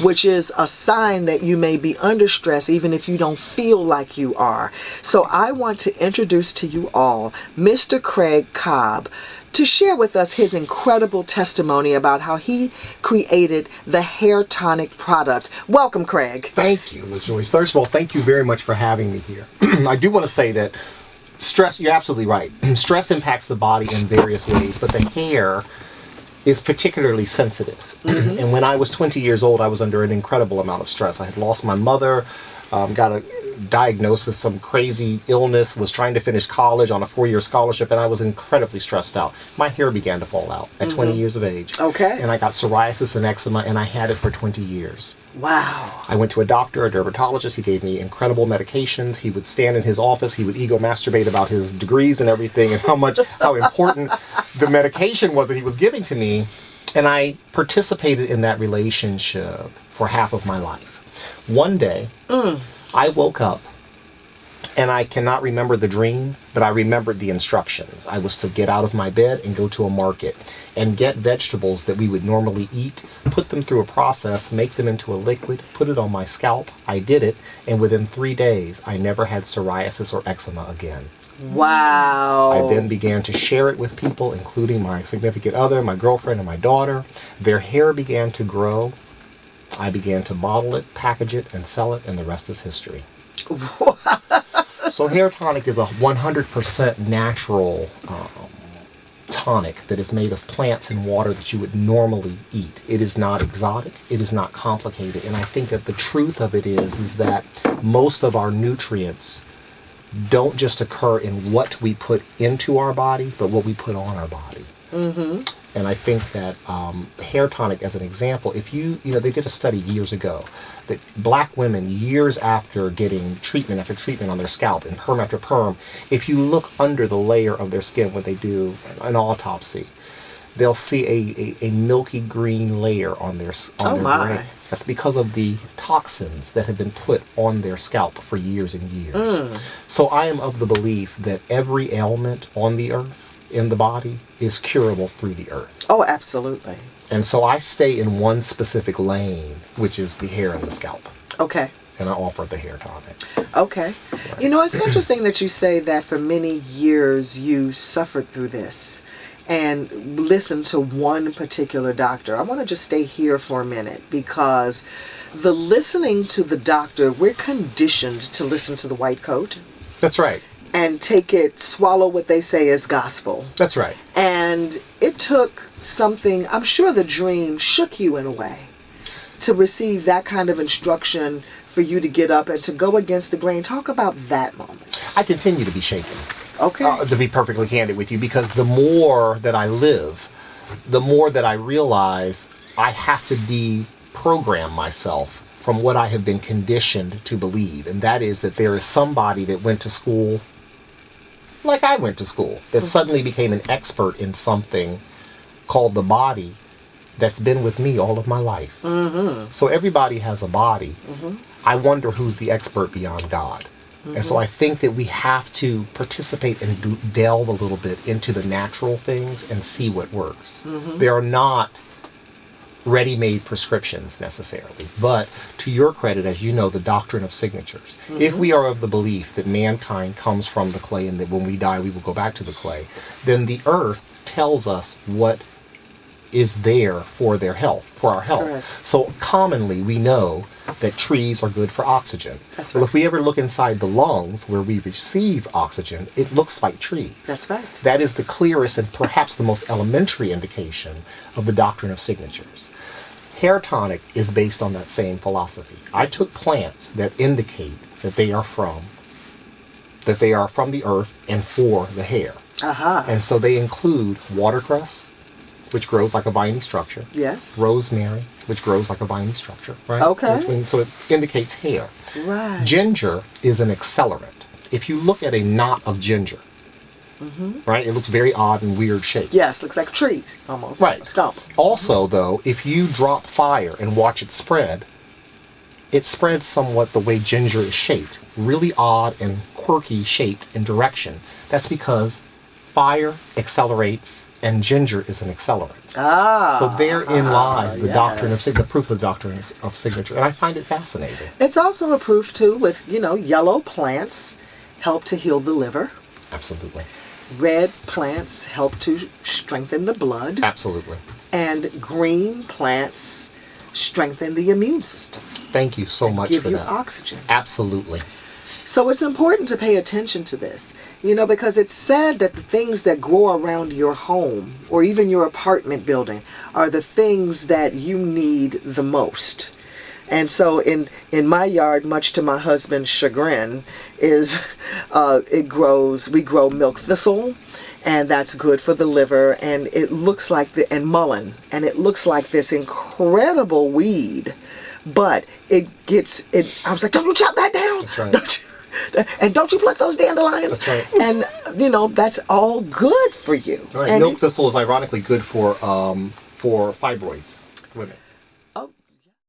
which is a sign that you may be under stress even if you don't feel like you are. So I want to introduce to you all Mr. Craig Cobb to share with us his incredible testimony about how he created the Hair Tonic product. Welcome, Craig. Thank you, LaJoyce. First of all, thank you very much for having me here. I do want to say that stress, you're absolutely right. Stress impacts the body in various ways, but the hair is particularly sensitive. And when I was 20 years old, I was under an incredible amount of stress. I had lost my mother, got diagnosed with some crazy illness, was trying to finish college on a 4-year scholarship, and I was incredibly stressed out. My hair began to fall out at 20 years of age. Okay. And I got psoriasis and eczema, and I had it for 20 years. Wow. I went to a doctor, a dermatologist. He gave me incredible medications. He would stand in his office. He would ego masturbate about his degrees and everything and how important the medication was that he was giving to me. And I participated in that relationship for half of my life. One day, I woke up, and I cannot remember the dream, but I remembered the instructions. I was to get out of my bed and go to a market and get vegetables that we would normally eat, put them through a process, make them into a liquid, put it on my scalp. I did it, and within 3 days, I never had psoriasis or eczema again. Wow. I then began to share it with people, including my significant other, my girlfriend, and my daughter. Their hair began to grow. I began to bottle it, package it, and sell it, and the rest is history. So Hair Tonic is a 100% natural tonic that is made of plants and water that you would normally eat. It is not exotic. It is not complicated. And I think that the truth of it is that most of our nutrients don't just occur in what we put into our body, but what we put on our body. And I think that Hair Tonic, as an example, if they did a study years ago that black women, years after getting treatment after treatment on their scalp and perm after perm, if you look under the layer of their skin when they do an autopsy, they'll see a milky green layer on their brain. That's because of the toxins that have been put on their scalp for years and years. So I am of the belief that every ailment on the earth, in the body, is curable through the earth. Oh, absolutely. And so I stay in one specific lane, which is the hair and the scalp. Okay. And I offer the Hair Tonic. Okay. Right. You know, it's interesting that you say that for many years you suffered through this and listened to one particular doctor. I want to just stay here for a minute, because the listening to the doctor, we're conditioned to listen to the white coat. That's right. And swallow what they say as gospel. That's right. And it took something, I'm sure the dream shook you in a way, to receive that kind of instruction for you to get up and to go against the grain. Talk about that moment. I continue to be shaken. Okay. To be perfectly candid with you, because the more that I live, the more that I realize I have to deprogram myself from what I have been conditioned to believe. And that is that there is somebody that went to school like I went to school, that suddenly became an expert in something called the body that's been with me all of my life. So everybody has a body. I wonder who's the expert beyond God. And so I think that we have to participate and delve a little bit into the natural things and see what works. There are not ready-made prescriptions necessarily, but to your credit, as you know, the doctrine of signatures. If we are of the belief that mankind comes from the clay and that when we die we will go back to the clay, then the earth tells us what is there for their health, for our health. Correct. So commonly we know that trees are good for oxygen. That's Well, right. if we ever look inside the lungs where we receive oxygen, it looks like trees. That's right. That is the clearest and perhaps the most elementary indication of the doctrine of signatures. Hair Tonic is based on that same philosophy. I took plants that indicate that they are from the earth and for the hair. And so they include watercress, which grows like a viney structure. Yes. Rosemary, which grows like a viney structure, right? Okay. So it indicates hair. Right. Ginger is an accelerant. If you look at a knot of ginger, right, it looks very odd and weird shaped. Yes, looks like a tree, almost. Right. A stump. Also, though, if you drop fire and watch it spreads somewhat the way ginger is shaped. Really odd and quirky shaped in direction. That's because fire accelerates and ginger is an accelerant. Ah. So therein lies the doctrine of yes. the proof of the doctrine of signature, and I find it fascinating. It's also a proof too with, yellow plants help to heal the liver. Absolutely. Red plants help to strengthen the blood. Absolutely. And green plants strengthen the immune system. Thank you so much give for you that. oxygen. Absolutely. So it's important to pay attention to this, because it's said that the things that grow around your home or even your apartment building are the things that you need the most. And so in my yard, much to my husband's chagrin, we grow milk thistle, and that's good for the liver, and it looks like and mullein, and it looks like this incredible weed, but I was like, don't you chop that down? That's right. And don't you pluck those dandelions? That's right. And that's all good for you. Right. And Milk thistle is ironically good for fibroids, women.